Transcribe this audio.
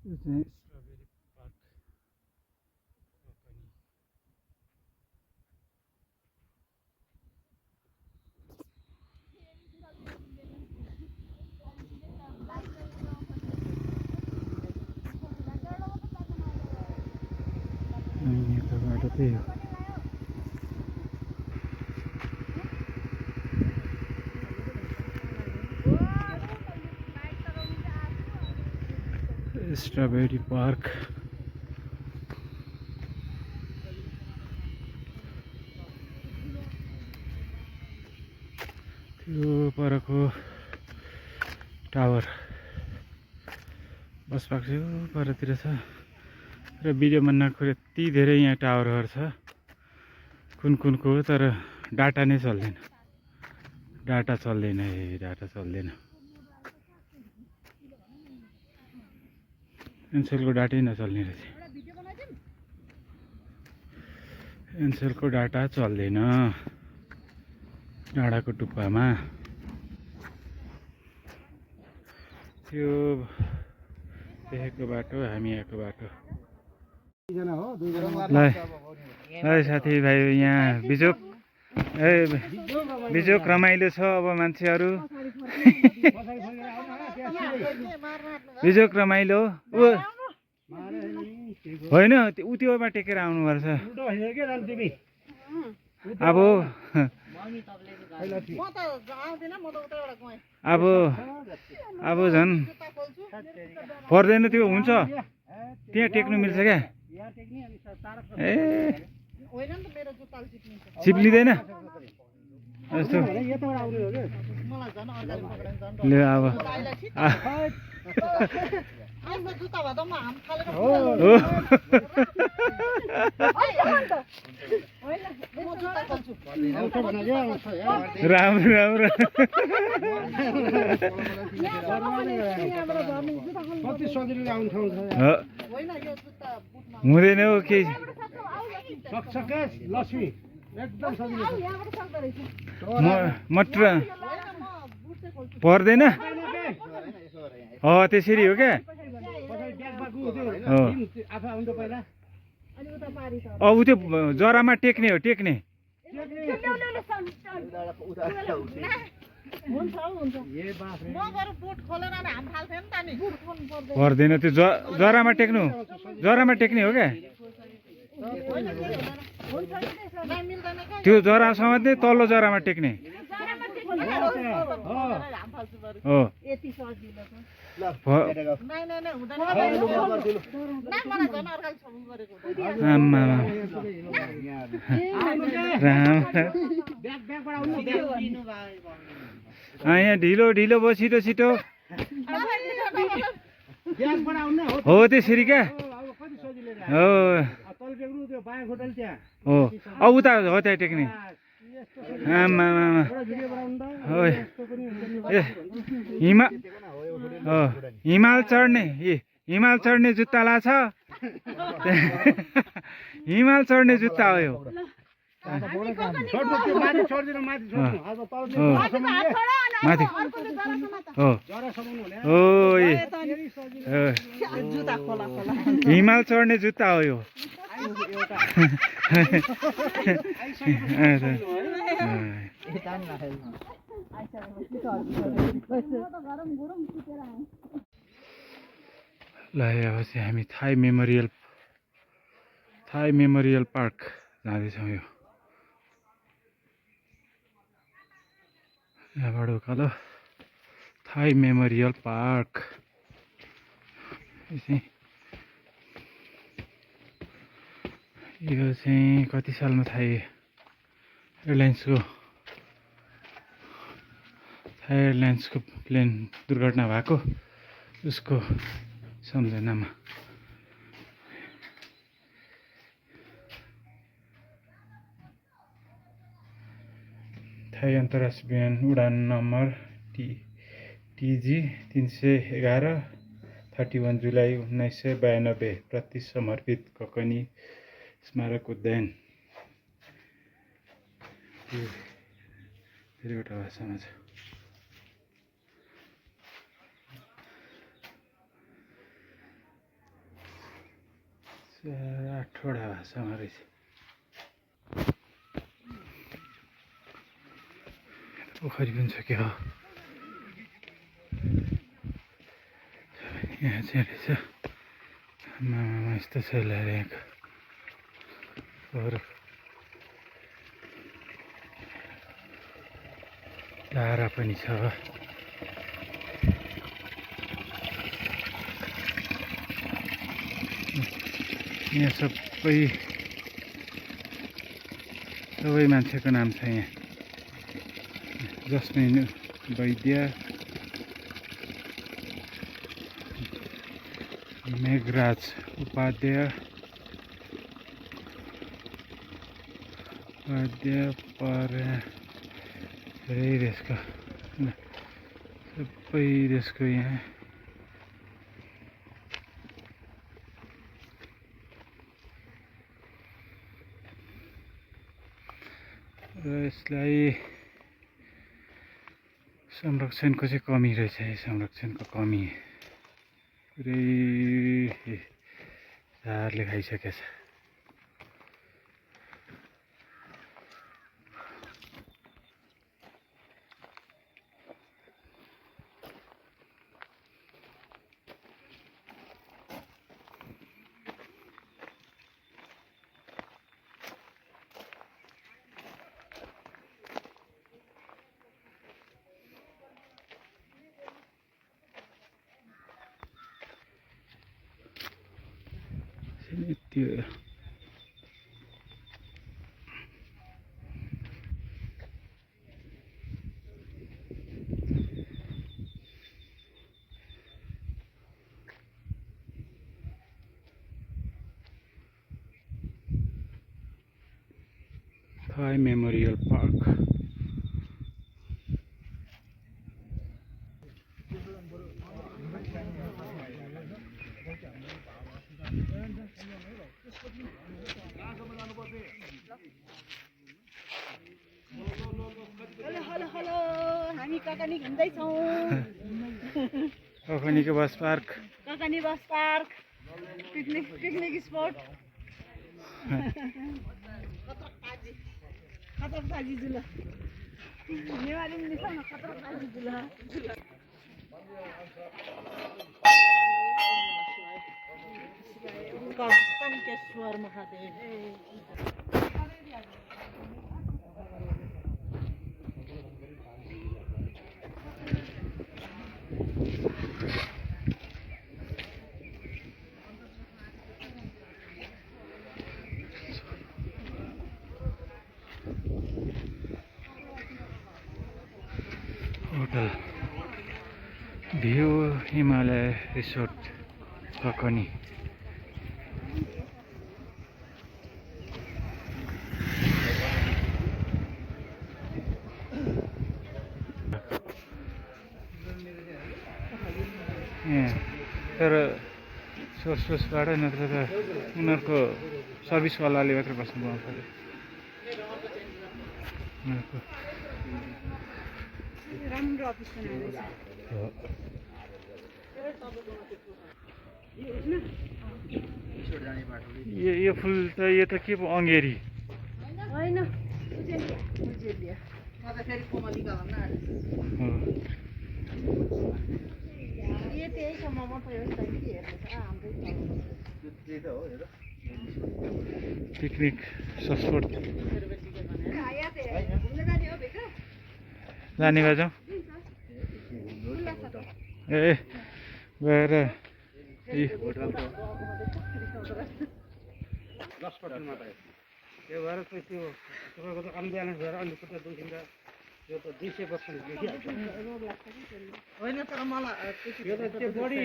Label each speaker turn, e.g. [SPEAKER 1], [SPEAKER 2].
[SPEAKER 1] चाहिँ strawberry park रोकनी। यहाँको बाटो त्यही हो। स्ट्रबेरी पार्क त्यो परको टावर बसपाक चाहिँ परतिर छ र भिडियो बनाएको यति धेरै यहाँ टावरहरू छ कुन कुनको हो तर डाटा नै चल्दैन। डाटा चल्दैन एनसेलको डाटै नचल्ने रहेछ। एनसेलको डाटा चल्दैन डाँडाको टुप्पामा। त्यो देखेको बाटो हामी आएको बाटो। ल साथीभाइ यहाँ बिजोक रमाइलो छ। अब मान्छेहरू बिजोक रमाइलो होइन उ त्योमा टेकेर आउनुपर्छ। अब झन् पर्दैन त्यो हुन्छ त्यहाँ टेक्नु मिल्छ क्या। ए चिप्लिँदैन यस्तो ल अब राम्रो राम्रो हुँदैन हो के मटर पर्दैन त्यसरी हो क्या। ऊ त्यो जरामा टेक्ने हो टेक्ने पर्दैन त्यो जरामा टेक्ने हो क्या। त्यो जरा समात्ने तल्लो जरामा टेक्ने हो। यहाँ ढिलो भयो छिटो हो त्यसरी क्या हो। अब उता हो त्यहाँ टेक्ने हिमाल चढ्ने जुत्ता लाछ। हिमाल चढ्ने जुत्ता हो यो। हिमाल चढ्ने जुत्ता हो यो। ल अब चाहिँ हामी थाई मेमोरियल पार्क जाँदैछौँ। यो यहाँबाट उकालो थाई मेमोरियल पार्क। यो चाहिँ कति सालमा थाई एयरलाइन्सको प्लेन दुर्घटना भएको उसको सम्झनामा। थाई अन्तर्राष्ट्रिय विमान उडान नम्बर TG 311 31 जुलाई 1992 प्रति समर्पित ककनी स्मारक उद्यान। धेरैवटा भाषामा छ। 8वटा भाषामा रहेछ। पोखरी पनि छ क्या हो यहाँ चाहिँ रहेछ। मामा यस्तो छ ल्याएर यहाँको धारा पनि छ। यहाँ सबै मान्छेको नाम छ यहाँ। जसमिन वैद्य, मेघराज उपाध्याय, धेरै देशको सबै देशको यहाँ र यसलाई संरक्षणको चाहिँ कमी रहेछ। संरक्षणको कमी पुरै झारले खाइसकेछ। त्यो Thai Memorial Park.
[SPEAKER 2] हेलो हामी काकानी घुम्दैछौँ।
[SPEAKER 1] काकानीको bus park.
[SPEAKER 2] Kakani bus park picnic spot. खतरक ताजी झुला नेवारी पनि छ न। खतरक ताजी झुला Kankeshwar Mahadev.
[SPEAKER 1] Hotel view Himalaya resort Kakani. तर सोर्सबाट नत्र त उनीहरूको सर्भिसवालाले मात्र बस्नु पाउँछ। उनीहरूको
[SPEAKER 2] राम्रो अफिस
[SPEAKER 1] यो फुल त यो त के पो अङ्गेरी
[SPEAKER 2] होइन। फेरि कोमलिका भन्न त्यही सम्म मात्रै हो नि त के हेर्दैछ हाम्रै
[SPEAKER 1] पिकनिक सस्पोर्ट जाने बाजौँ ए गएर
[SPEAKER 3] त्यो भएर त्यो तपाईँको त अनब्यालेन्स भएर अनि खुट्टा दुखिन्छ। यो त 200% देखिहाल्छ होइन। तर मलाई त्यो बढी